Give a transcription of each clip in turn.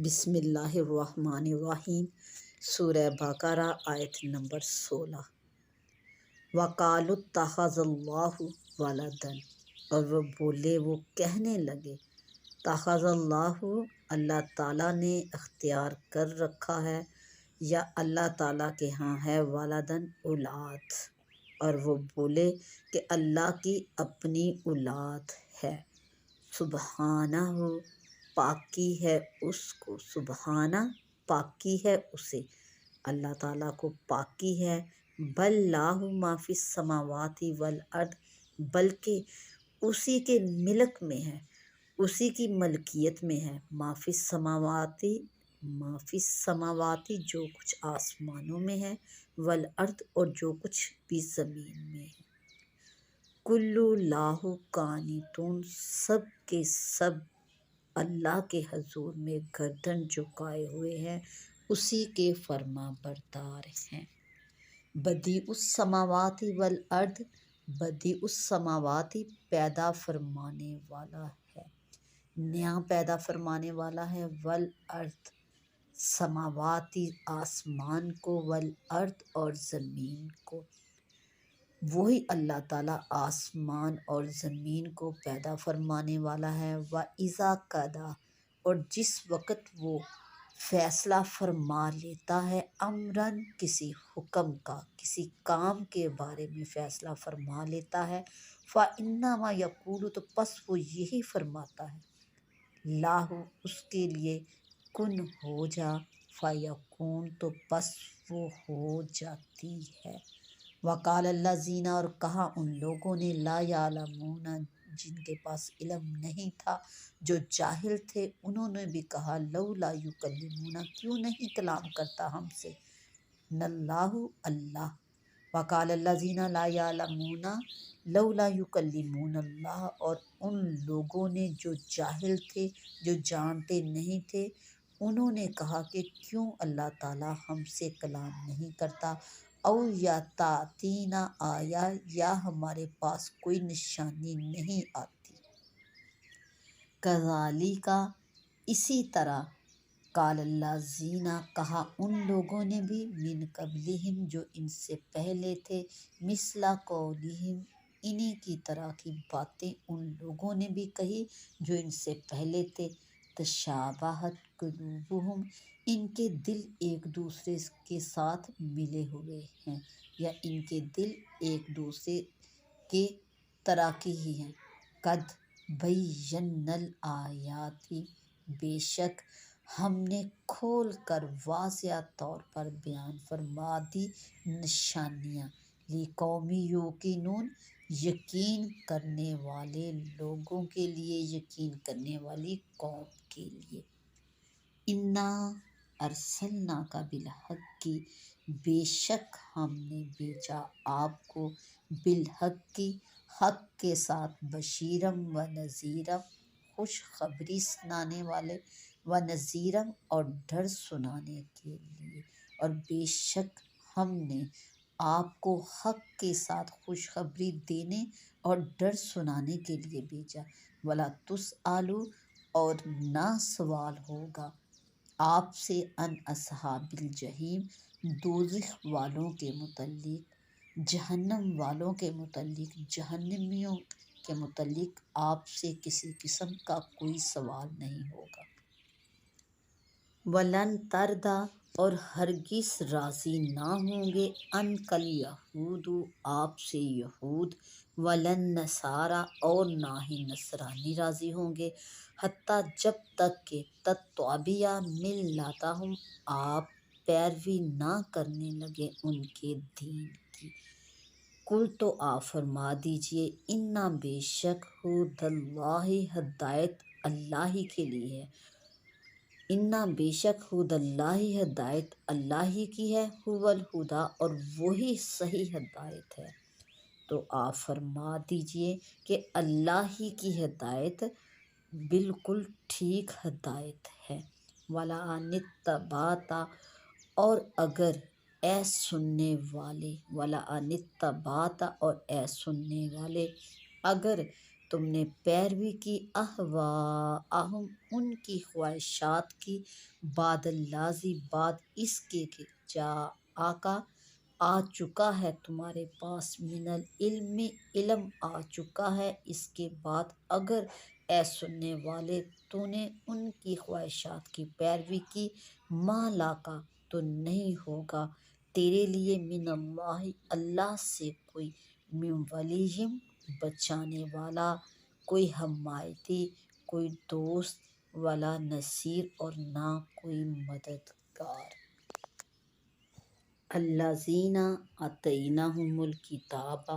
بسم اللہ الرحمن الرحیم۔ سورہ بقرہ آیت نمبر 16۔ وَقَالُوا اتَّخَذَ اللَّهُ وَلَدًا، اور وہ بولے، وہ کہنے لگے، اتخذ اللہ، اللہ تعالیٰ نے اختیار کر رکھا ہے، یا اللہ تعالیٰ کے ہاں ہے ولدن، اولاد۔ اور وہ بولے کہ اللہ کی اپنی اولاد ہے۔ سبحانہ، پاکی ہے اس کو، سبحانہ، پاکی ہے اسے، اللہ تعالیٰ کو پاکی ہے۔ بل لاہ ما فی السماوات والارض، بلکہ اسی کے ملک میں ہے، اسی کی ملکیت میں ہے، ما فی السماواتی، ما فی السماواتی، جو کچھ آسمانوں میں ہے، والارض، اور جو کچھ بھی زمین میں ہے۔ کل لاہ قانتون، سب کے سب اللہ کے حضور میں گردن جھکائے ہوئے ہیں، اسی کے فرما بردار ہیں۔ بدیع السماوات والارض، بدیع السماوات، پیدا فرمانے والا ہے، نیا پیدا فرمانے والا ہے، والارض، سماواتی، آسمان کو، والارض، اور زمین کو۔ وہی اللہ تعالیٰ آسمان اور زمین کو پیدا فرمانے والا ہے۔ وَإِذَا قَضَىٰ، اور جس وقت وہ فیصلہ فرما لیتا ہے، امراً، کسی حکم کا، کسی کام کے بارے میں فیصلہ فرما لیتا ہے، فَإِنَّمَا يَقُولُ، تو پس وہ یہی فرماتا ہے، لاہ، اس کے لیے، کن، ہو جا، فَيَكُونُ، تو پس وہ ہو جاتی ہے۔ وَقَالَ الَّذِينَ، اور کہا ان لوگوں نے، لا یعلمون، جن کے پاس علم نہیں تھا، جو جاہل تھے، انہوں نے بھی کہا، لولا یکلمون، کیوں نہیں کلام کرتا ہم سے اللہ، اللہ۔ وَقَالَ الَّذِينَ لَا يَعْلَمُونَ لَوْلَا يُكَلِّمُونَ اللَّهُ، اور ان لوگوں نے جو جاہل تھے، جو جانتے نہیں تھے، انہوں نے کہا کہ کیوں اللہ تعالیٰ ہم سے کلام نہیں کرتا، او یاتینا آیا، یا ہمارے پاس کوئی نشانی نہیں آتی۔ کذالک، اسی طرح، قال الذین، کہا ان لوگوں نے بھی، من قبلہم، جو ان سے پہلے تھے، مثل قولہم، انہی کی طرح کی باتیں ان لوگوں نے بھی کہی جو ان سے پہلے تھے۔ تشابہت قلوبہم، ان کے دل ایک دوسرے کے ساتھ ملے ہوئے ہیں، یا ان کے دل ایک دوسرے کے طرح کے ہی ہیں۔ قد بینا الآیات، بے شک ہم نے کھول کر واضح طور پر بیان فرما دی نشانیاں، لقوم یوقنون، یقین کرنے والے لوگوں کے لیے، یقین کرنے والی قوم کے لیے۔ انا ارسلناک بالحق، بے شک ہم نے بھیجا آپ کو، بالحق، حق کے ساتھ، بشیرم و نذیرم، خوشخبری سنانے والے، و نذیرم، اور ڈر سنانے کے لیے۔ اور بے شک ہم نے آپ کو حق کے ساتھ خوشخبری دینے اور ڈر سنانے کے لیے بھیجا۔ وَلَا تُسْأَلُ، اور نہ سوال ہوگا آپ سے، عن اصحاب الجحیم، دوزخ والوں کے متعلق، جہنم والوں کے متعلق، جہنمیوں کے متعلق آپ سے کسی قسم کا کوئی سوال نہیں ہوگا۔ وَلَن تَرْضَىٰ، اور ہرگز راضی نہ ہوں گے، عنک الیہود، آپ سے یہود، وَلَا النَّصَارَىٰ، اور نہ ہی نصرانی راضی ہوں گے، حتیٰ، جب تک کہ، تتبع ملتہم، آپ پیروی نہ کرنے لگے ان کے دین کی۔ قل، تو آپ فرما دیجئے، انا، بے شک، ھدی اللہ، ہدایت اللہ ہی کے لیے ہے، انا، بے شک، ھدی اللہ، ہدایت اللہ ہی کی ہے، ھو الھدیٰ، اور وہی صحیح ہدایت ہے۔ تو آپ فرما دیجئے کہ اللہ ہی کی ہدایت بالکل ٹھیک ہدایت ہے۔ وَلَئِنِ اتَّبَعْتَ، اور اگر، اے سننے والے، وَلَئِنِ اتَّبَعْتَ، اور اے سننے والے، اگر تم نے پیروی کی اہواءہم ان کی خواہشات کی، بعد اللذی بعد اس کے کہ جاءکا آ چکا ہے تمہارے پاس، من العلم علم آ چکا ہے اس کے بعد۔ اگر اے سننے والے تو نے ان کی خواہشات کی پیروی کی، ما لاکا تو نہیں ہوگا تیرے لیے، من اللہ اللہ سے کوئی، من ولی بچانے والا، کوئی حمایتی، کوئی دوست، ولا نصیر اور نہ کوئی مددگار۔ الذین آتیناہم الکتاب،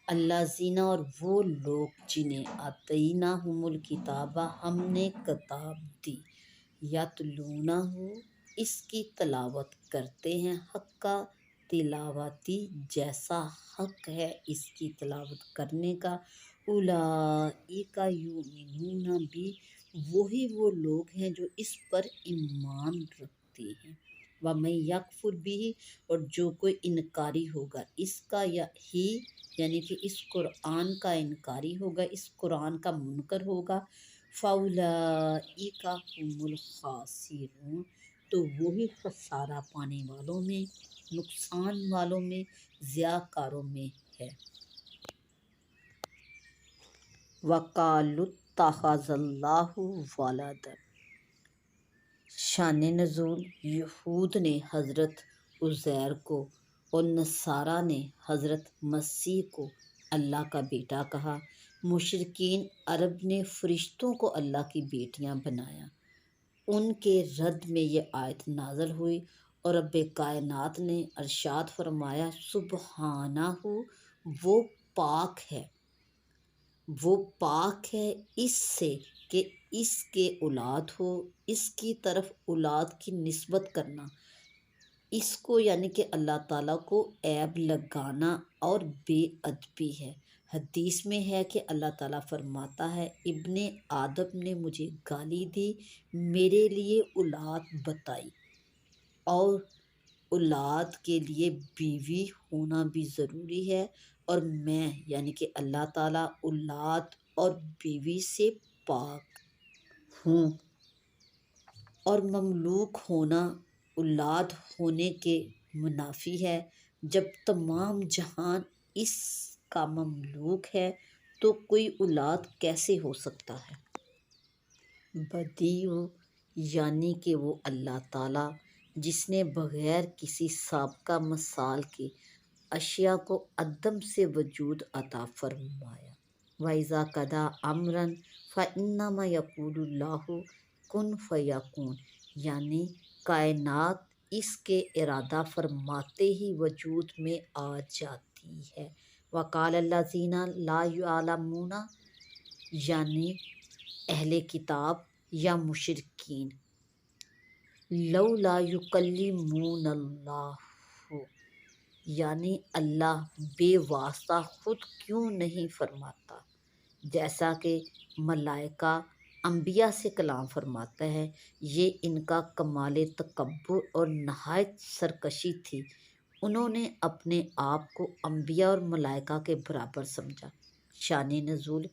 الذین اور وہ لوگ جنہیں آتیناہم الکتاب ہم نے کتاب دی، یتلونہ اس کی تلاوت کرتے ہیں، حق تلاوتی جیسا حق ہے اس کی تلاوت کرنے کا، اولئک یؤمنون بہ وہی وہ لوگ ہیں جو اس پر ایمان رکھتے ہیں، ومن یکفر بہ اور جو کوئی انکاری ہوگا اس کا ہی یعنی کہ اس قرآن کا انکاری ہوگا، اس قرآن کا منکر ہوگا، فاولئک هم الخاسرون تو وہی خسارہ پانے والوں میں، نقصان والوں میں، ضیاع کاروں میں ہے۔ وقالوا اتخذ اللہ ولدا، شان نزول یہود نے حضرت عزیر کو اور نصارہ نے حضرت مسیح کو اللہ کا بیٹا کہا، مشرکین عرب نے فرشتوں کو اللہ کی بیٹیاں بنایا۔ ان کے رد میں یہ آیت نازل ہوئی اور رب کائنات نے ارشاد فرمایا، سبحانہ وہ پاک ہے، وہ پاک ہے اس سے کہ اس کے اولاد ہو، اس کی طرف اولاد کی نسبت کرنا، اس کو یعنی کہ اللہ تعالیٰ کو عیب لگانا اور بے ادبی ہے۔ حدیث میں ہے کہ اللہ تعالیٰ فرماتا ہے، ابن آدم نے مجھے گالی دی، میرے لیے اولاد بتائی، اور اولاد کے لیے بیوی ہونا بھی ضروری ہے، اور میں یعنی کہ اللہ تعالیٰ اولاد اور بیوی سے پاک ہوں، اور مملوک ہونا اولاد ہونے کے منافی ہے۔ جب تمام جہان اس کا مملوک ہے تو کوئی اولاد کیسے ہو سکتا ہے؟ بدیع یعنی کہ وہ اللہ تعالیٰ جس نے بغیر کسی سابقہ مثال کے اشیاء کو عدم سے وجود عطا فرمایا۔ وَإِذَا قَضَىٰ أَمْرًا فَإِنَّمَا يَقُولُ لَهُ کن فیکون یعنی کائنات اس کے ارادہ فرماتے ہی وجود میں آ جاتی ہے۔ وقال الذین لا یعلمون یعنی اہل کتاب یا مشرکین، لولا یکلمون اللہ یعنی اللہ بے واسطہ خود کیوں نہیں فرماتا، جیسا کہ ملائکہ انبیاء سے کلام فرماتا ہے۔ یہ ان کا کمال تکبر اور نہایت سرکشی تھی، انہوں نے اپنے آپ کو انبیاء اور ملائکہ کے برابر سمجھا۔ شان نزول،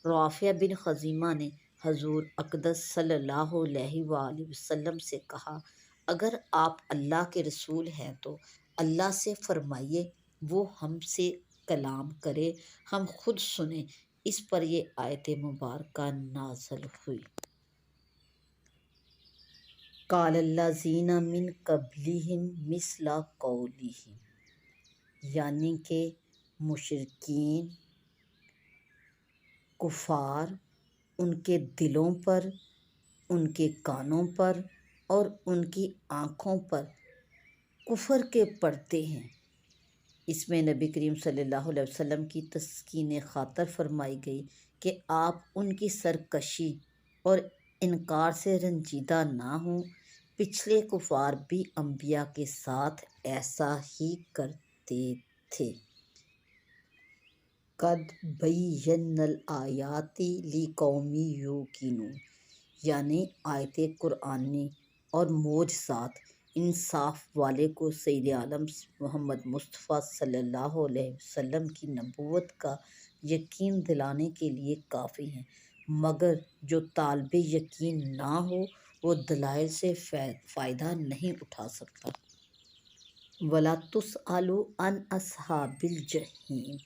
رافع بن خزیمہ نے حضور اقدس صلی اللہ علیہ وآلہ وسلم سے کہا، اگر آپ اللہ کے رسول ہیں تو اللہ سے فرمائیے وہ ہم سے کلام کرے، ہم خود سنیں۔ اس پر یہ آیت مبارکہ نازل ہوئی۔ قال الذین من قبلہم مثل قولہم یعنی کہ مشرکین کفار ان کے دلوں پر، ان کے کانوں پر اور ان کی آنکھوں پر کفر کے پردے ہیں۔ اس میں نبی کریم صلی اللہ علیہ وسلم کی تسکین خاطر فرمائی گئی کہ آپ ان کی سرکشی اور انکار سے رنجیدہ نہ ہوں، پچھلے کفار بھی انبیاء کے ساتھ ایسا ہی کرتے تھے۔ قد بینا الآیات لقوم یوقنون یعنی آیت قرآنی اور معجزات انصاف والے کو سید عالم محمد مصطفیٰ صلی اللہ علیہ وسلم کی نبوت کا یقین دلانے کے لیے کافی ہیں، مگر جو طالب یقین نہ ہو وہ دلائل سے فائدہ نہیں اٹھا سکتا۔ وَلَا تُسْأَلُوا عَنْ أَصْحَابِ الْجَحِيمِ،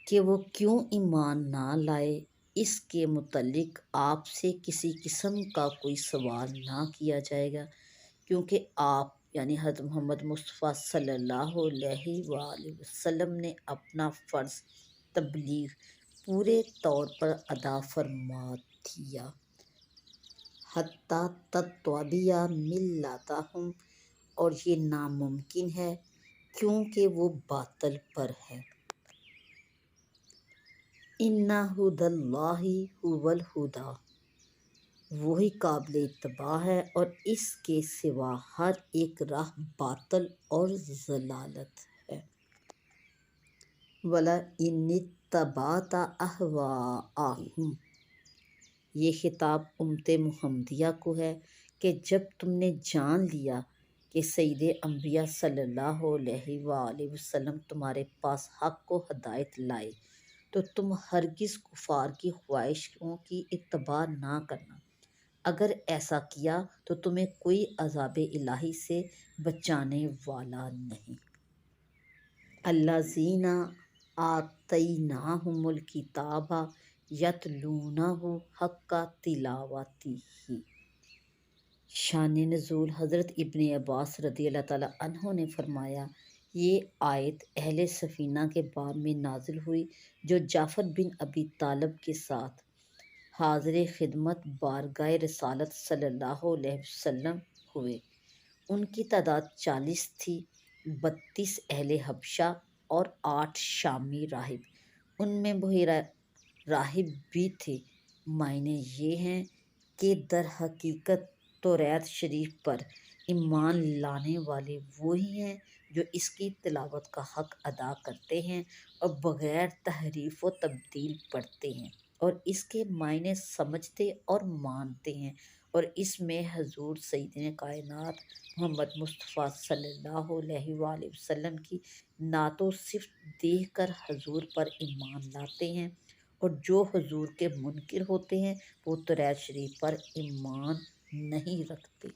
کہ وہ کیوں ایمان نہ لائے، اس کے متعلق آپ سے کسی قسم کا کوئی سوال نہ کیا جائے گا، کیونکہ آپ یعنی حضرت محمد مصطفیٰ صلی اللہ علیہ وآلہ وسلم نے اپنا فرض تبلیغ پورے طور پر ادا فرما دیا۔ حتیٰ تتبع ملتہم، اور یہ ناممکن ہے کیونکہ وہ باطل پر ہے۔ ان ھدی اللہ ھو الھدی، وہی قابل اتباع ہے اور اس کے سوا ہر ایک راہ باطل اور ضلالت ہے۔ وَلَئِنِ اتَّبَعْتَ أَهْوَاءَهُمْ، یہ خطاب امت محمدیہ کو ہے کہ جب تم نے جان لیا کہ سید انبیاء صلی اللہ علیہ وآلہ وسلم تمہارے پاس حق و ہدایت لائے، تو تم ہرگز کفار کی خواہشوں کی اتباع نہ کرنا۔ اگر ایسا کیا تو تمہیں کوئی عذاب الہی سے بچانے والا نہیں۔ الذین آتیناہم الکتاب یتلونہ حق تلاوتہ۔ شان نزول حضرت ابن عباس رضی اللہ تعالیٰ عنہ نے فرمایا، یہ آیت اہل سفینہ کے باب میں نازل ہوئی جو جعفر بن ابی طالب کے ساتھ حاضر خدمت بارگاہ رسالت صلی اللہ علیہ وسلم ہوئے۔ ان کی تعداد 40 تھی، 32 اہل حبشہ اور 8 شامی راہب، ان میں بحیرہ راہب بھی تھے۔ معنی یہ ہیں کہ در حقیقت توریت شریف پر ایمان لانے والے وہی ہیں جو اس کی تلاوت کا حق ادا کرتے ہیں اور بغیر تحریف و تبدیل پڑھتے ہیں اور اس کے معنی سمجھتے اور مانتے ہیں، اور اس میں حضور سید کائنات محمد مصطفیٰ صلی اللہ علیہ وآلہ وسلم کی نعت و صفت دیکھ کر حضور پر ایمان لاتے ہیں، اور جو حضور کے منکر ہوتے ہیں وہ توریت شریف پر ایمان نہیں رکھتے۔